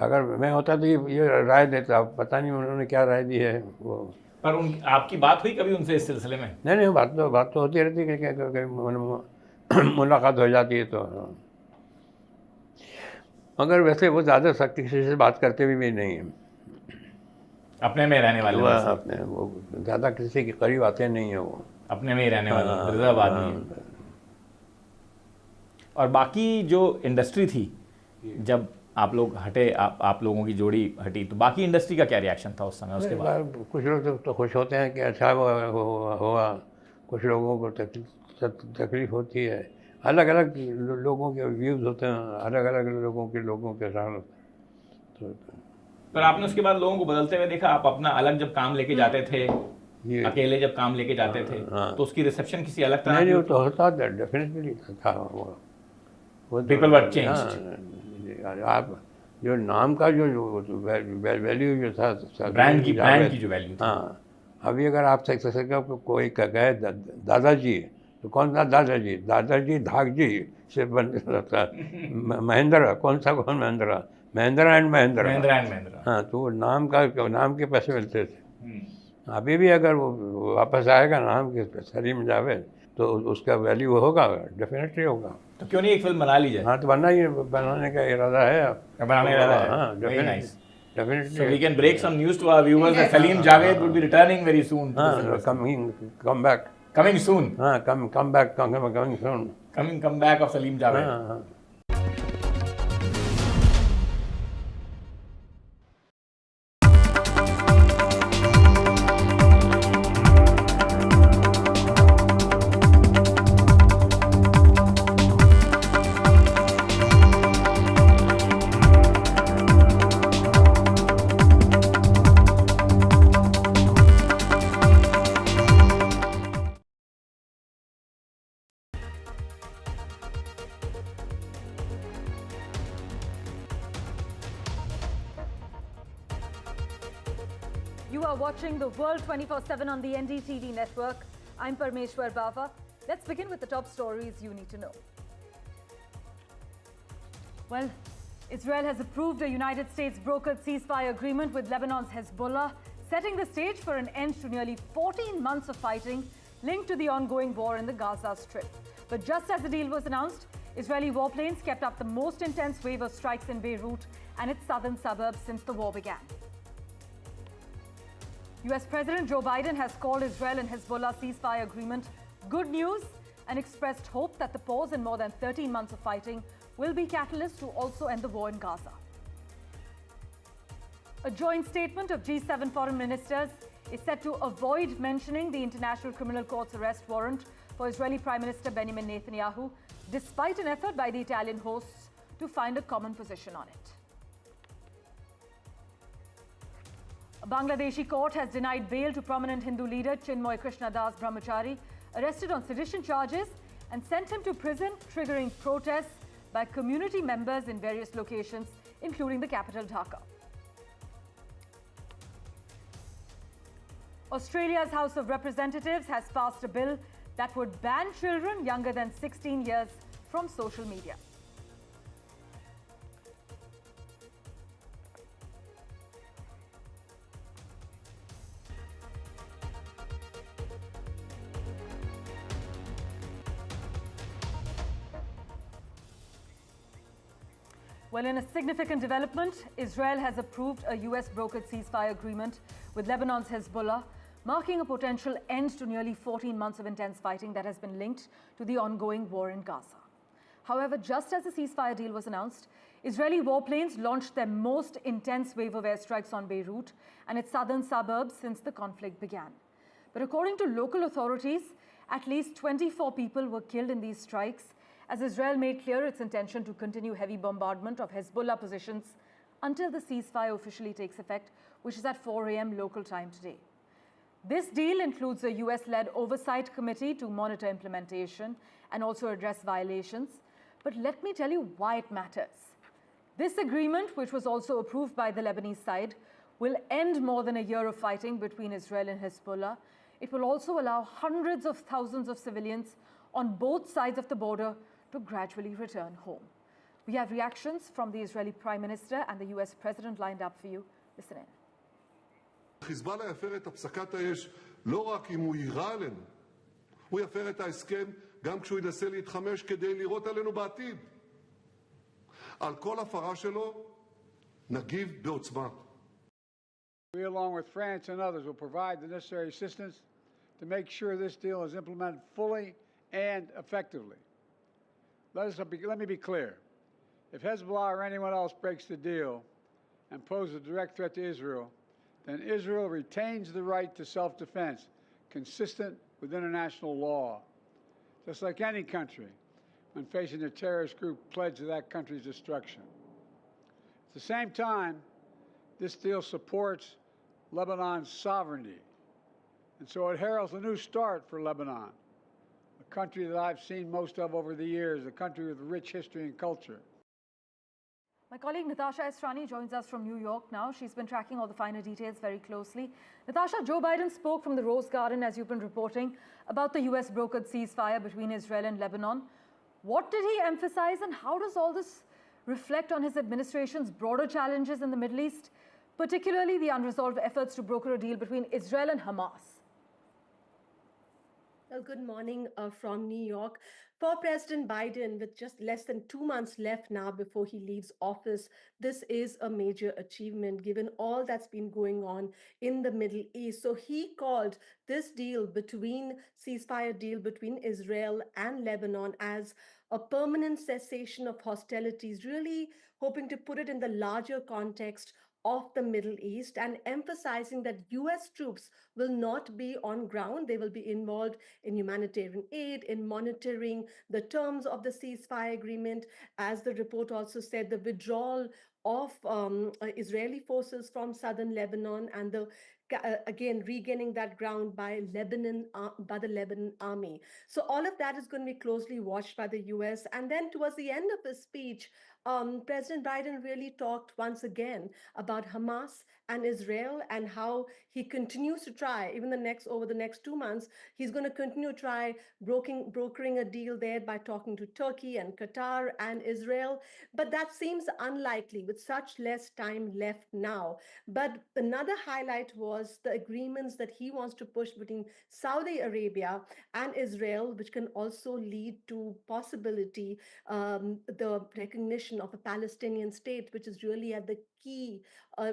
अगर मैं होता तो ये राय देता, पता नहीं उन्होंने क्या राय दी है वो। पर आपकी बात हुई कभी उनसे इस सिलसिले में? नहीं, बात तो होती रहती है कि मुलाकात हो जाती है तो। मगर वैसे वो ज़्यादा सख्ती से बात करते भी नहीं हैं, अपने में रहने वाले, अपने वो ज़्यादा किसी के करीब आते नहीं है, वो अपने में ही रहने वाले रिजर्व आदमी है। और बाकी जो इंडस्ट्री थी, जब आप लोग हटे, आप लोगों की जोड़ी हटी, तो बाकी इंडस्ट्री का क्या रिएक्शन था उस समय? उसके बाद कुछ लोग तो खुश होते हैं कि अच्छा हुआ, कुछ लोगों को तकलीफ होती है। अलग अलग लोगों के व्यूज़ होते हैं, अलग अलग लोगों के साथ। पर आपने उसके बाद लोगों को बदलते हुए देखा? आप अपना अलग जब काम लेके जाते थे, अकेले जब काम लेके जाते थे, तो उसकी रिसेप्शन किसी अलग तरह? नहीं, वो तो होता था, डेफिनेटली था वो। People were changed. आप जो नाम का जो वैल्यू जो था, ब्रांड की जो वैल्यू थी। हाँ, अभी अगर आप कोई कहे दादाजी, तो कौन सा दादाजी धाकजी से बन सकता है। महेंद्र, कौन महेंद्र एंड महेंद्र। हाँ, तो वो नाम के पैसे मिलते थे। अभी भी अगर वो वापस आएगा नाम के सलीम जावेद, तो उसका वैल्यू होगा, डेफिनेटली होगा। तो क्यों नहीं एक फिल्म बना ली जाए? हाँ, तो बनाने का इरादा है। हाँ, definitely. So we can break some news to our viewers that Salim Javed will be returning very soon. Come back. Coming soon. हाँ, come back, coming soon. Come back of Salim Javed. हाँ. You are watching the World 24/7 on the NDTV network. I'm Parmeshwar Bava. Let's begin with the top stories you need to know. Well, Israel has approved a United States brokered ceasefire agreement with Lebanon's Hezbollah, setting the stage for an end to nearly 14 months of fighting linked to the ongoing war in the Gaza Strip. But just as the deal was announced, Israeli warplanes kept up the most intense wave of strikes in Beirut and its southern suburbs since the war began. US President Joe Biden has called Israel and Hezbollah ceasefire agreement good news and expressed hope that the pause in more than 13 months of fighting will be catalyst to also end the war in Gaza. A joint statement of G7 foreign ministers is set to avoid mentioning the International Criminal Court's arrest warrant for Israeli Prime Minister Benjamin Netanyahu, despite an effort by the Italian hosts to find a common position on it. A Bangladeshi court has denied bail to prominent Hindu leader Chinmoy Krishnadas Brahmachari, arrested on sedition charges, and sent him to prison, triggering protests by community members in various locations, including the capital Dhaka. Australia's House of Representatives has passed a bill that would ban children younger than 16 years from social media. Well, in a significant development, Israel has approved a US brokered ceasefire agreement with Lebanon's Hezbollah, marking a potential end to nearly 14 months of intense fighting that has been linked to the ongoing war in Gaza. However, just as the ceasefire deal was announced, Israeli warplanes launched their most intense wave of airstrikes on Beirut and its southern suburbs since the conflict began. But according to local authorities, at least 24 people were killed in these strikes, as Israel made clear its intention to continue heavy bombardment of Hezbollah positions until the ceasefire officially takes effect, which is at 4 a.m. local time today. This deal includes a US-led oversight committee to monitor implementation and also address violations. But let me tell you why it matters. This agreement, which was also approved by the Lebanese side, will end more than a year of fighting between Israel and Hezbollah. It will also allow hundreds of thousands of civilians on both sides of the border to gradually return home. We have reactions from the Israeli Prime Minister and the US President lined up for you. Listen in. חיזבאללה יפר את הפסקת האש לא רק אם הוא יירה עלינו, הוא יפר את ההסכם גם כשהוא ינסה להתחמש כדי לירות עלינו בעתיד. על כל הפרה שלו נגיב בעוצמה. We, along with France and others, will provide the necessary assistance to make sure this deal is implemented fully and effectively. Let me be clear. If Hezbollah or anyone else breaks the deal and poses a direct threat to Israel, then Israel retains the right to self-defense consistent with international law, just like any country when facing a terrorist group pledged to that country's destruction. At the same time, this deal supports Lebanon's sovereignty, and so it heralds a new start for Lebanon, a country that I've seen most of over the years, a country with rich history and culture. My colleague Natasha Esrani joins us from New York now. She's been tracking all the finer details very closely. Natasha, Joe Biden spoke from the Rose Garden, as you've been reporting, about the US brokered ceasefire between Israel and Lebanon. What did he emphasize, and how does all this reflect on his administration's broader challenges in the Middle East, particularly the unresolved efforts to broker a deal between Israel and Hamas? Well, good morning from New York. For President Biden, with just less than 2 months left now before he leaves office, this is a major achievement given all that's been going on in the Middle East. So he called this ceasefire deal between Israel and Lebanon as a permanent cessation of hostilities, really hoping to put it in the larger context of the Middle East and emphasizing that US troops will not be on ground. They will be involved in humanitarian aid, in monitoring the terms of the ceasefire agreement. As the report also said, the withdrawal of Israeli forces from southern Lebanon and again regaining that ground by the Lebanon army. So all of that is going to be closely watched by the US. And then towards the end of his speech, President Biden really talked once again about Hamas and Israel and how he continues to try, even over the next 2 months, he's going to continue to try brokering a deal there by talking to Turkey and Qatar and Israel. But that seems unlikely with such less time left now. But another highlight was the agreements that he wants to push between Saudi Arabia and Israel, which can also lead to possibility the recognition of a Palestinian state, which is really at the key,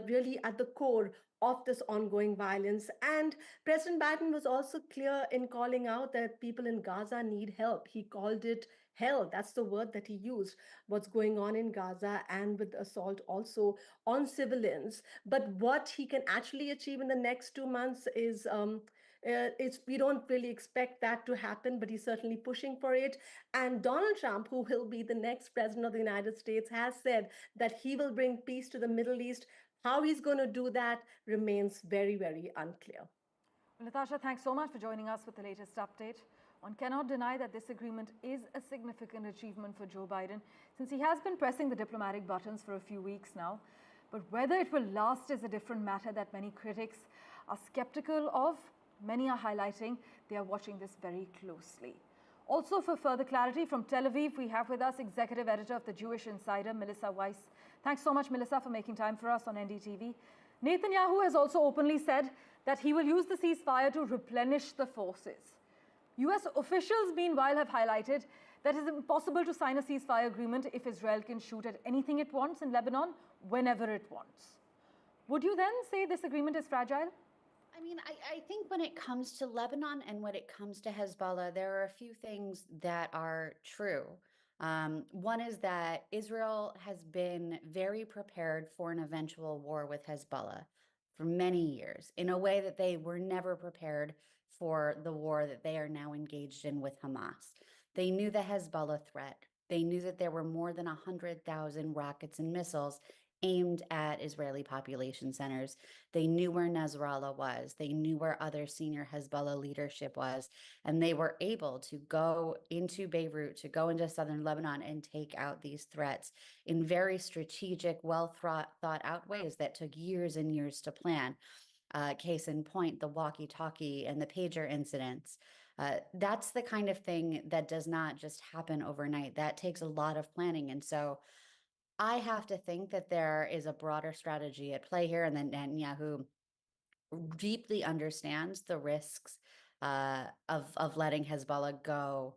really at the core of this ongoing violence. And President Biden was also clear in calling out that people in Gaza need help. He called it hell. That's the word that he used, what's going on in Gaza and with assault also on civilians. But what he can actually achieve in the next 2 months is we don't really expect that to happen, but he's certainly pushing for it. And Donald Trump, who will be the next president of the United States, has said that he will bring peace to the Middle East. How he's going to do that remains very, very unclear. Well, Natasha, thanks so much for joining us with the latest update. One cannot deny that this agreement is a significant achievement for Joe Biden, since he has been pressing the diplomatic buttons for a few weeks now. But whether it will last is a different matter that many critics are skeptical of. Many are highlighting they are watching this very closely. Also, for further clarity, from Tel Aviv, we have with us executive editor of the Jewish Insider, Melissa Weiss. Thanks so much, Melissa, for making time for us on NDTV. Netanyahu has also openly said that he will use the ceasefire to replenish the forces. US officials, meanwhile, have highlighted that it is impossible to sign a ceasefire agreement if Israel can shoot at anything it wants in Lebanon whenever it wants. Would you then say this agreement is fragile? I mean, I think when it comes to Lebanon and when it comes to Hezbollah, there are a few things that are true. One is that Israel has been very prepared for an eventual war with Hezbollah for many years in a way that they were never prepared for the war that they are now engaged in with Hamas. They knew the Hezbollah threat. They knew that there were more than 100,000 rockets and missiles aimed at Israeli population centers. They knew where Nasrallah was. They knew where other senior Hezbollah leadership was. And they were able to go into Beirut, to go into southern Lebanon and take out these threats in very strategic, well thought out ways that took years and years to plan. Case in point, the walkie-talkie and the pager incidents. That's the kind of thing that does not just happen overnight. That takes a lot of planning. And so I have to think that there is a broader strategy at play here, and that Netanyahu deeply understands the risks of letting Hezbollah go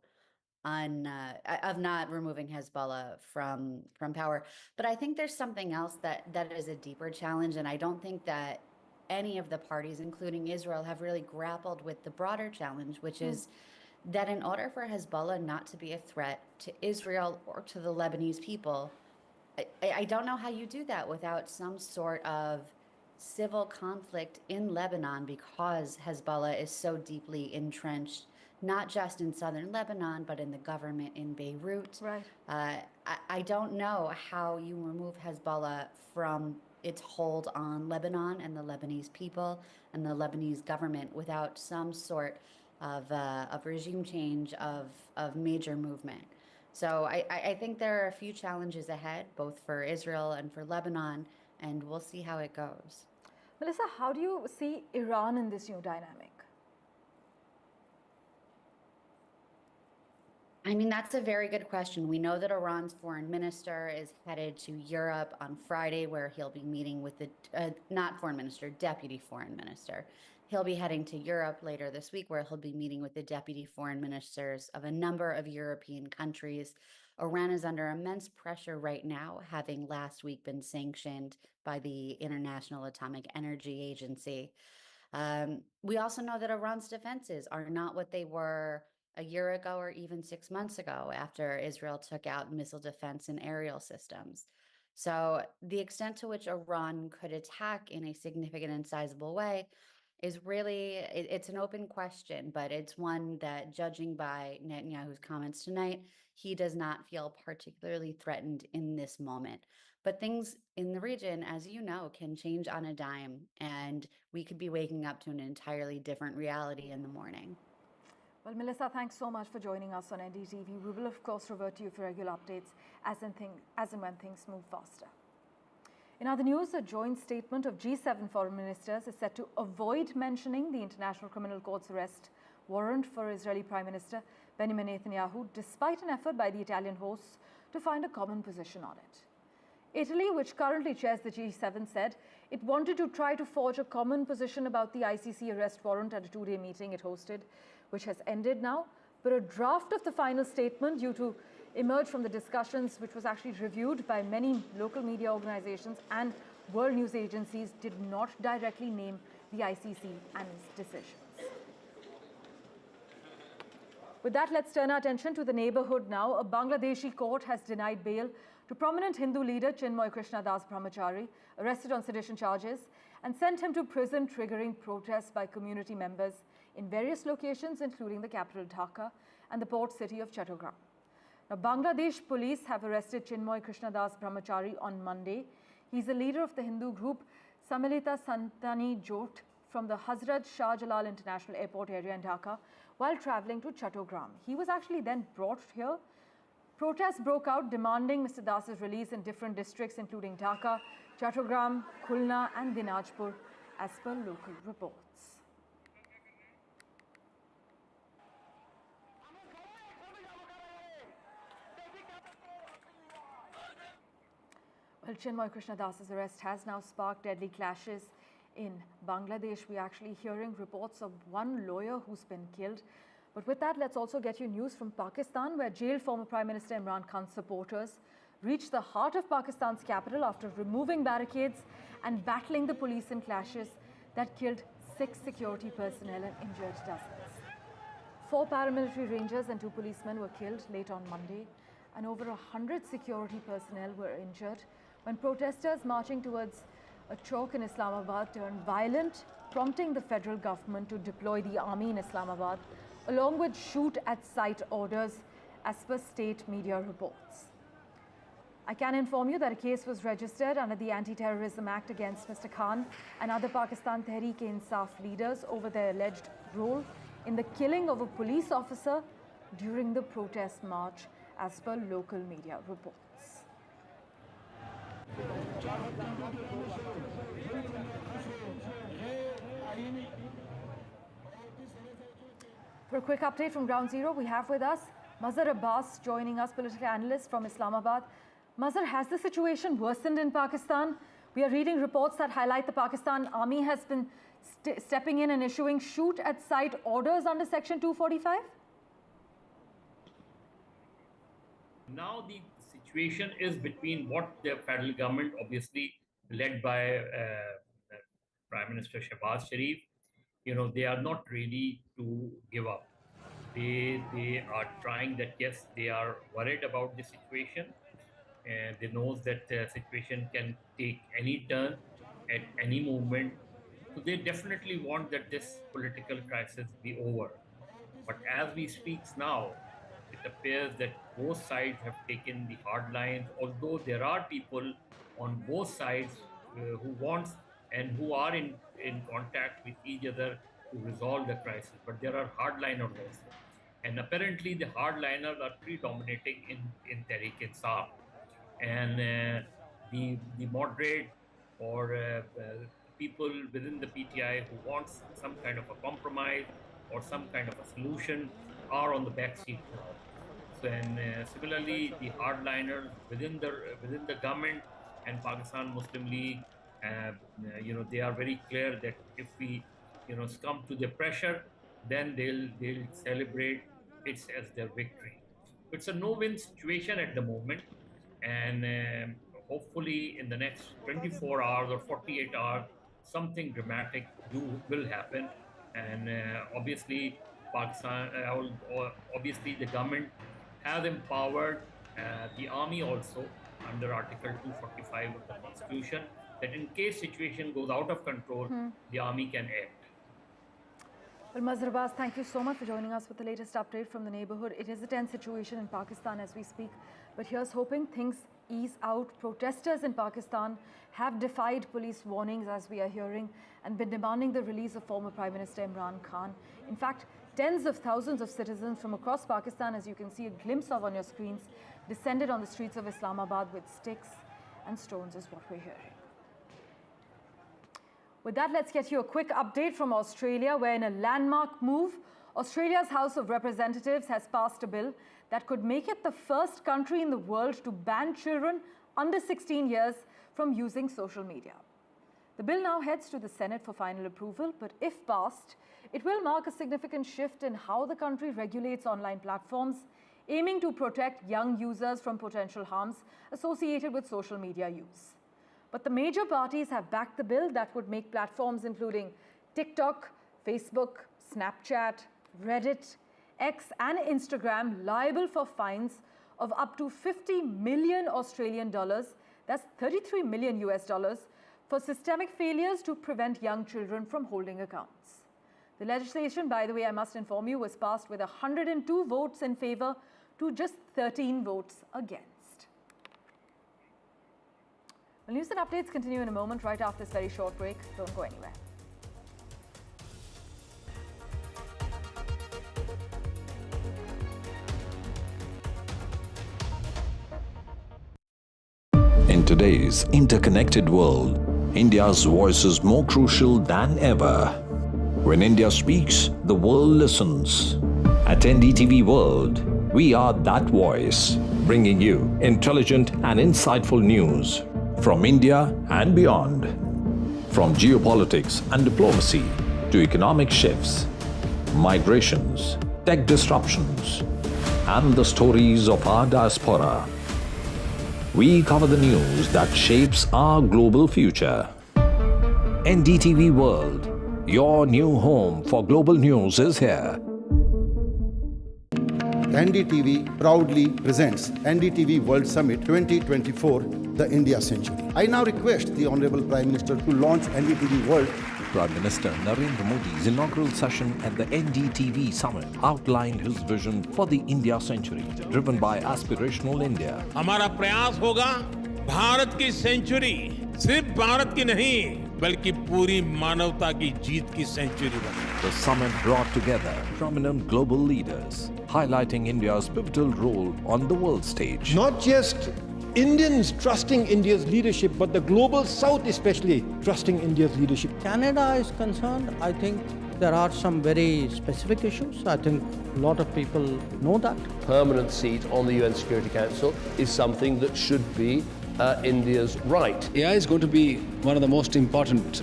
of not removing Hezbollah from power. But I think there's something else that is a deeper challenge, and I don't think that any of the parties, including Israel, have really grappled with the broader challenge, which is that in order for Hezbollah not to be a threat to Israel or to the Lebanese people, I don't know how you do that without some sort of civil conflict in Lebanon, because Hezbollah is so deeply entrenched, not just in southern Lebanon, but in the government in Beirut. Right. I don't know how you remove Hezbollah from its hold on Lebanon and the Lebanese people and the Lebanese government without some sort of regime change, of major movement. So I think there are a few challenges ahead, both for Israel and for Lebanon, and we'll see how it goes. Melissa, how do you see Iran in this new dynamic? I mean, that's a very good question. We know that Iran's foreign minister is headed to Europe on Friday, where he'll be meeting with the, not foreign minister, deputy foreign minister. He'll be heading to Europe later this week, where he'll be meeting with the deputy foreign ministers of a number of European countries. Iran is under immense pressure right now, having last week been sanctioned by the International Atomic Energy Agency. We also know that Iran's defenses are not what they were a year ago or even 6 months ago, after Israel took out missile defense and aerial systems. So the extent to which Iran could attack in a significant and sizable way is really, it's an open question, but it's one that, judging by Netanyahu's comments tonight, he does not feel particularly threatened in this moment. But things in the region, as you know, can change on a dime, and we could be waking up to an entirely different reality in the morning. Well, Melissa, thanks so much for joining us on NDTV. We will, of course, revert to you for regular updates as and when things move faster. In other news, a joint statement of G7 foreign ministers is set to avoid mentioning the International Criminal Court's arrest warrant for Israeli Prime Minister Benjamin Netanyahu, despite an effort by the Italian hosts to find a common position on it. Italy, which currently chairs the G7, said it wanted to try to forge a common position about the ICC arrest warrant at a two-day meeting it hosted, which has ended now. But a draft of the final statement, due to emerge from the discussions, which was actually reviewed by many local media organizations and world news agencies, did not directly name the ICC and its decisions. With that, let's turn our attention to the neighborhood now. A Bangladeshi court has denied bail to prominent Hindu leader Chinmoy Krishnadas Brahmachari, arrested on sedition charges, and sent him to prison, triggering protests by community members in various locations, including the capital Dhaka and the port city of Chattogram. Now, Bangladesh police have arrested Chinmoy Krishnadas Brahmachari on Monday. He's a leader of the Hindu group Samilita Santani Jot from the Hazrat Shah Jalal International Airport area in Dhaka while traveling to Chattogram. He was actually then brought here. Protests broke out demanding Mr. Das's release in different districts, including Dhaka, Chattogram, Khulna and Dinajpur, as per local reports. Well, Chinmoy Krishnadas's arrest has now sparked deadly clashes in Bangladesh. We're actually hearing reports of one lawyer who's been killed. But with that, let's also get you news from Pakistan, where jailed former Prime Minister Imran Khan's supporters reached the heart of Pakistan's capital after removing barricades and battling the police in clashes that killed 6 security personnel and injured dozens. 4 paramilitary rangers and 2 policemen were killed late on Monday, and over 100 security personnel were injured when protesters marching towards a chowk in Islamabad turned violent, prompting the federal government to deploy the army in Islamabad, along with shoot-at-sight orders, as per state media reports. I can inform you that a case was registered under the Anti-Terrorism Act against Mr. Khan and other Pakistan Tehreek-e-Insaf leaders over their alleged role in the killing of a police officer during the protest march, as per local media reports. For a quick update from Ground Zero, we have with us Mazhar Abbas joining us, political analyst from Islamabad. Mazhar, has the situation worsened in Pakistan? We are reading reports that highlight the Pakistan Army has been stepping in and issuing shoot-at-sight orders under Section 245? Now the situation is between what the federal government, obviously led by Prime Minister Shehbaz Sharif, they are not ready to give up. They are trying that, yes, they are worried about the situation, and they know that the situation can take any turn at any moment. So they definitely want that this political crisis be over. But as we speak now, it appears that both sides have taken the hard lines, although there are people on both sides who want and who are in contact with each other to resolve the crisis. But there are hardliners also. And apparently the hardliners are predominating in Tehreek-e-Insaf. And the moderate or people within the PTI who wants some kind of a compromise or some kind of a solution are on the back seat now. So, and similarly, the hardliners within the government and Pakistan Muslim League, they are very clear that if we, succumb to the pressure, then they'll celebrate it as their victory. It's a no-win situation at the moment, and hopefully in the next 24 hours or 48 hours, something dramatic will happen. And obviously, Pakistan, obviously the government has empowered the army also under Article 245 of the Constitution, that in case situation goes out of control, the army can act. Well, Mazhar Abbas, thank you so much for joining us with the latest update from the neighborhood. It is a tense situation in Pakistan as we speak, but here's hoping things ease out. Protesters in Pakistan have defied police warnings, as we are hearing, and been demanding the release of former Prime Minister Imran Khan. In fact, tens of thousands of citizens from across Pakistan, as you can see a glimpse of on your screens, descended on the streets of Islamabad with sticks and stones, is what we're hearing. With that, let's get you a quick update from Australia, where in a landmark move, Australia's House of Representatives has passed a bill that could make it the first country in the world to ban children under 16 years from using social media. The bill now heads to the Senate for final approval, but if passed, it will mark a significant shift in how the country regulates online platforms, aiming to protect young users from potential harms associated with social media use. But the major parties have backed the bill that would make platforms including TikTok, Facebook, Snapchat, Reddit, X and Instagram liable for fines of up to 50 million Australian dollars, that's 33 million US dollars, for systemic failures to prevent young children from holding accounts. The legislation, by the way, I must inform you, was passed with 102 votes in favor to just 13 votes against. Well, news and updates continue in a moment, right after this very short break. Don't go anywhere. In today's interconnected world, India's voice is more crucial than ever. When India speaks, the world listens. At NDTV World, we are that voice, bringing you intelligent and insightful news from India and beyond. From geopolitics and diplomacy to economic shifts, migrations, tech disruptions, and the stories of our diaspora. We cover the news that shapes our global future. NDTV World, your new home for global news, is here. NDTV proudly presents NDTV World Summit 2024, the India Century. I now request the Honorable Prime Minister to launch NDTV World. Prime Minister Narendra Modi's inaugural session at the NDTV Summit outlined his vision for the India Century, driven by aspirational India. हमारा प्रयास होगा भारत की century सिर्फ भारत की नहीं बल्कि पूरी मानवता की जीत की सेंचुरी बने. The summit brought together prominent global leaders, highlighting India's pivotal role on the world stage. Not just Indians trusting India's leadership, but the global South especially trusting India's leadership. Canada is concerned, I think There are some very specific issues. I think a lot of people know that. Permanent seat on the UN Security Council is something that should be India's right. AI is going to be one of the most important,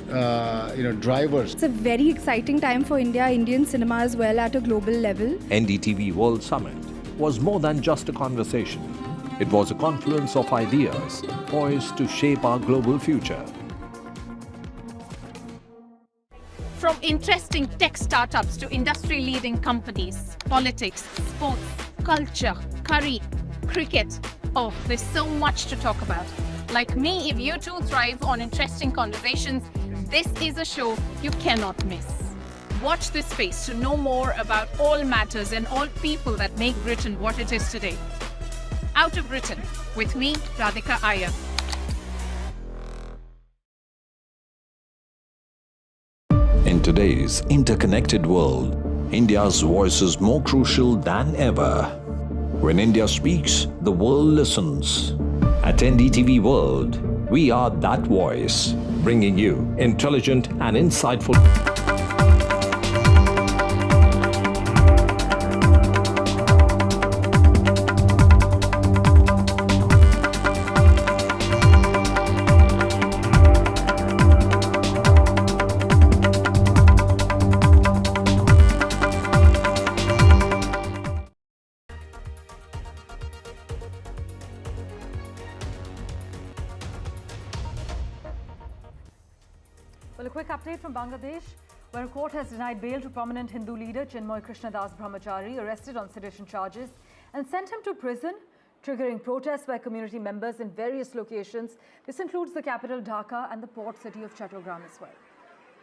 drivers. It's a very exciting time for India, Indian cinema as well at a global level. NDTV World Summit was more than just a conversation. It was a confluence of ideas poised to shape our global future. From interesting tech startups to industry-leading companies, politics, sports, culture, curry, cricket. Oh, there's so much to talk about. Like me, if you too thrive on interesting conversations, this is a show you cannot miss. Watch this space to know more about all matters and all people that make Britain what it is today. Out of Britain, with me, Radhika Iyer. In today's interconnected world, India's voice is more crucial than ever. When India speaks, the world listens. At NDTV World, we are that voice, bringing you intelligent and insightful. Well, a quick update from Bangladesh, where a court has denied bail to prominent Hindu leader Chinmoy Krishnadas Brahmachari, arrested on sedition charges, and sent him to prison, triggering protests by community members in various locations. This includes the capital Dhaka and the port city of Chattogram as well.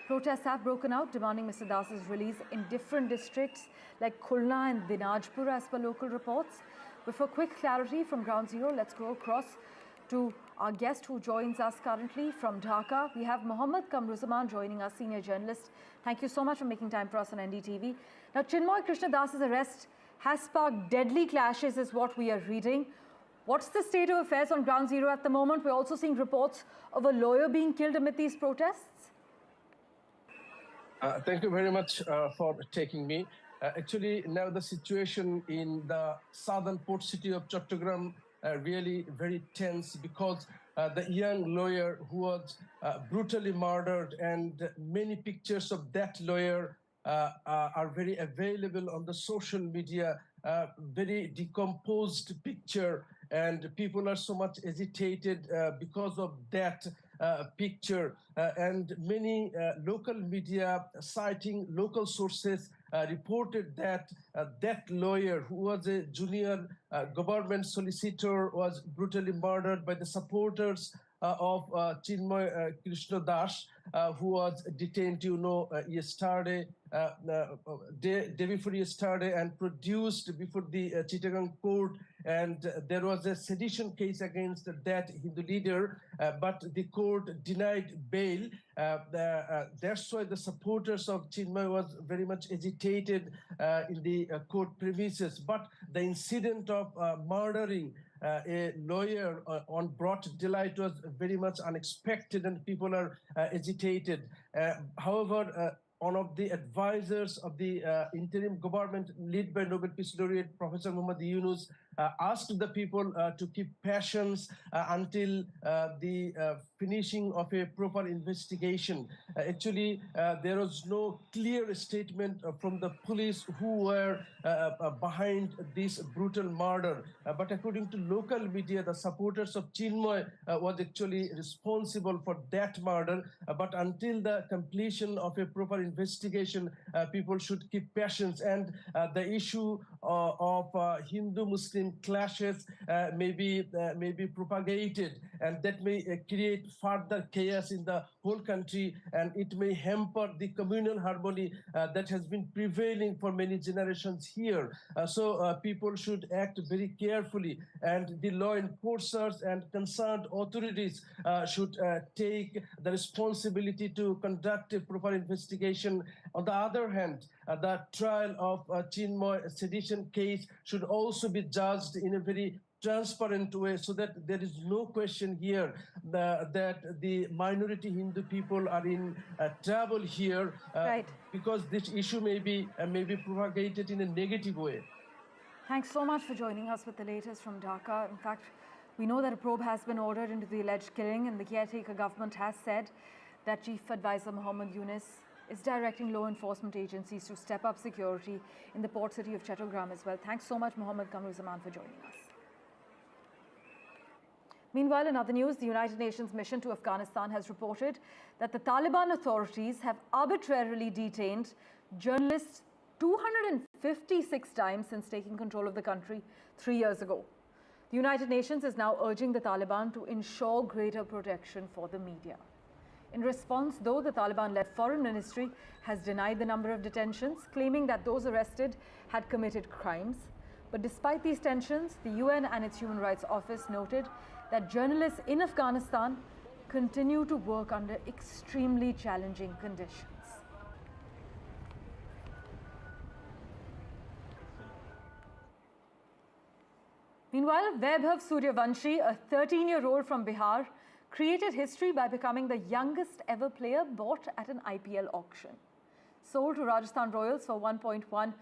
Protests have broken out, demanding Mr. Das's release in different districts like Khulna and Dinajpur, as per local reports. But for quick clarity from Ground Zero, let's go across to our guest who joins us currently from Dhaka. We have Mohammad Kamruzaman joining us, senior journalist. Thank you so much for making time for us on NDTV. Now, Chinmoy Krishnadas's arrest has sparked deadly clashes, is what we are reading. What's the state of affairs on Ground Zero at the moment? We're also seeing reports of a lawyer being killed amid these protests. Thank you very much for taking me. Actually, now the situation in the southern port city of Chattogram really very tense, because the young lawyer who was brutally murdered, and many pictures of that lawyer are very available on the social media, very decomposed picture, and people are so much agitated because of that picture. And many local media citing local sources reported that that lawyer, who was a junior government solicitor, was brutally murdered by the supporters of Chinmoy Krishnadas, who was detained, yesterday, day before yesterday, and produced before the Chittagong court. And there was a sedition case against that Hindu leader, but the court denied bail. That's why the supporters of Chinmoy was very much agitated in the court premises. But the incident of murdering a lawyer on broad daylight was very much unexpected, and people are agitated. However, one of the advisors of the interim government led by Nobel Peace Laureate Professor Muhammad Yunus asked the people to keep patience until the finishing of a proper investigation. Actually, there was no clear statement from the police who were behind this brutal murder. But according to local media, the supporters of Chinmoy was actually responsible for that murder. But until the completion of a proper investigation, people should keep patience. And the issue of Hindu-Muslim clashes may be propagated, and that may create further chaos in the whole country, and it may hamper the communal harmony that has been prevailing for many generations here. So people should act very carefully, and the law enforcers and concerned authorities should take the responsibility to conduct a proper investigation. On the other hand, the trial of Chinmoy sedition case should also be judged in a very transparent way, so that there is no question here that the minority Hindu people are in trouble here, because this issue may be propagated in a negative way. Thanks so much for joining us with the latest from Dhaka. In fact, we know that a probe has been ordered into the alleged killing, and the caretaker government has said that Chief Advisor Muhammad Yunus is directing law enforcement agencies to step up security in the port city of Chattogram as well. Thanks so much, Mohammad Kamruzaman, for joining us. Meanwhile, in other news, the United Nations mission to Afghanistan has reported that the Taliban authorities have arbitrarily detained journalists 256 times since taking control of the country 3 years ago. The United Nations is now urging the Taliban to ensure greater protection for the media. In response, though, the Taliban-led Foreign Ministry has denied the number of detentions, claiming that those arrested had committed crimes. But despite these tensions, the UN and its Human Rights Office noted that journalists in Afghanistan continue to work under extremely challenging conditions. Meanwhile, Vaibhav Suryavanshi, a 13-year-old from Bihar, created history by becoming the youngest ever player bought at an IPL auction. Sold to Rajasthan Royals for 1.10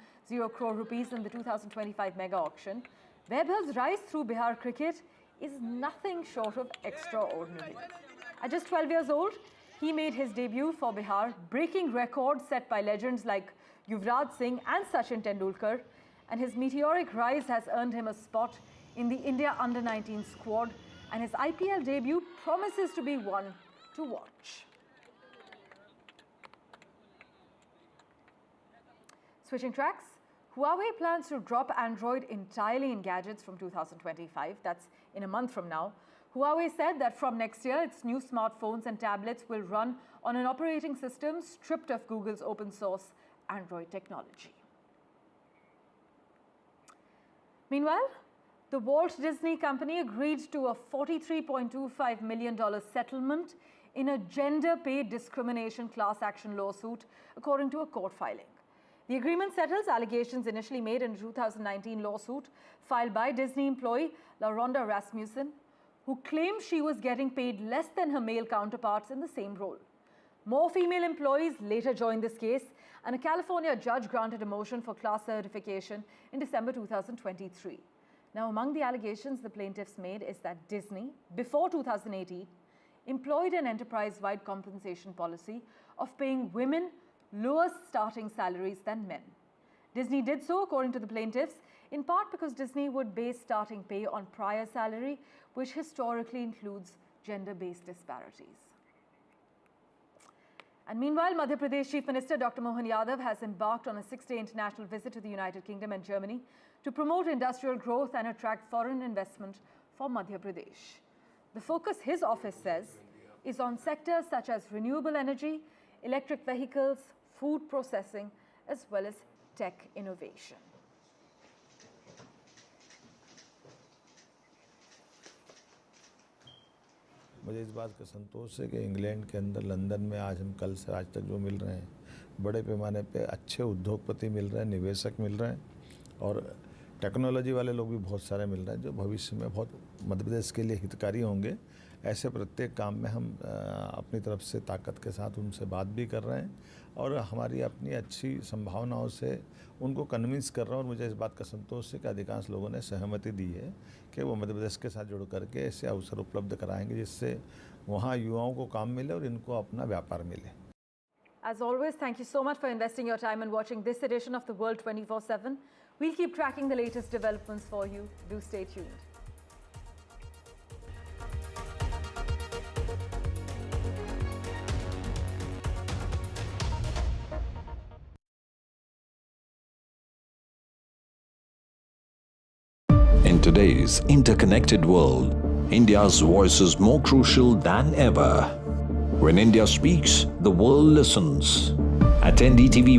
crore rupees in the 2025 mega auction, Vaibhav's rise through Bihar cricket is nothing short of extraordinary. At just 12 years old, he made his debut for Bihar, breaking records set by legends like Yuvraj Singh and Sachin Tendulkar, and his meteoric rise has earned him a spot in the India Under-19 squad, and his IPL debut promises to be one to watch. Switching tracks, Huawei plans to drop Android entirely in gadgets from 2025. That's in a month from now. Huawei said that from next year, its new smartphones and tablets will run on an operating system stripped of Google's open source Android technology. Meanwhile, the Walt Disney Company agreed to a $43.25 million settlement in a gender pay discrimination class action lawsuit, according to a court filing. The agreement settles allegations initially made in a 2019 lawsuit filed by Disney employee LaRonda Rasmussen, who claimed she was getting paid less than her male counterparts in the same role. More female employees later joined this case, and a California judge granted a motion for class certification in December 2023. Now, among the allegations the plaintiffs made is that Disney, before 2018, employed an enterprise-wide compensation policy of paying women lower starting salaries than men. Disney did so, according to the plaintiffs, in part because Disney would base starting pay on prior salary, which historically includes gender-based disparities. And meanwhile, Madhya Pradesh Chief Minister Dr. Mohan Yadav has embarked on a 6-day international visit to the United Kingdom and Germany to promote industrial growth and attract foreign investment for Madhya Pradesh. The focus, his office says, is on sectors such as renewable energy, electric vehicles, food processing, as well as tech innovation. मुझे इस बात का संतोष है कि England के अंदर London में आज हम कल से आज तक जो मिल रहे हैं, बड़े पैमाने पे अच्छे उद्योगपति मिल रहे हैं, निवेशक मिल रहे हैं और टेक्नोलॉजी वाले लोग भी बहुत सारे मिल रहे हैं जो भविष्य में बहुत मध्य प्रदेश के लिए हितकारी होंगे। ऐसे प्रत्येक काम में हम अपनी तरफ से ताकत के साथ उनसे बात भी कर रहे हैं और हमारी अपनी अच्छी संभावनाओं से उनको कन्विंस कर रहे हैं और मुझे इस बात का संतोष है कि अधिकांश लोगों ने सहमति दी है कि वो मध्य प्रदेश के साथ जुड़ करके ऐसे अवसर उपलब्ध कराएंगे जिससे वहाँ युवाओं को काम मिले और इनको अपना व्यापार मिले। As always, thank you so much for investing your time and watching this edition of The World 24/7. We'll keep tracking the latest developments for you. Do stay tuned. In today's interconnected world, India's voice is more crucial than ever. When India speaks, the world listens. At NDTV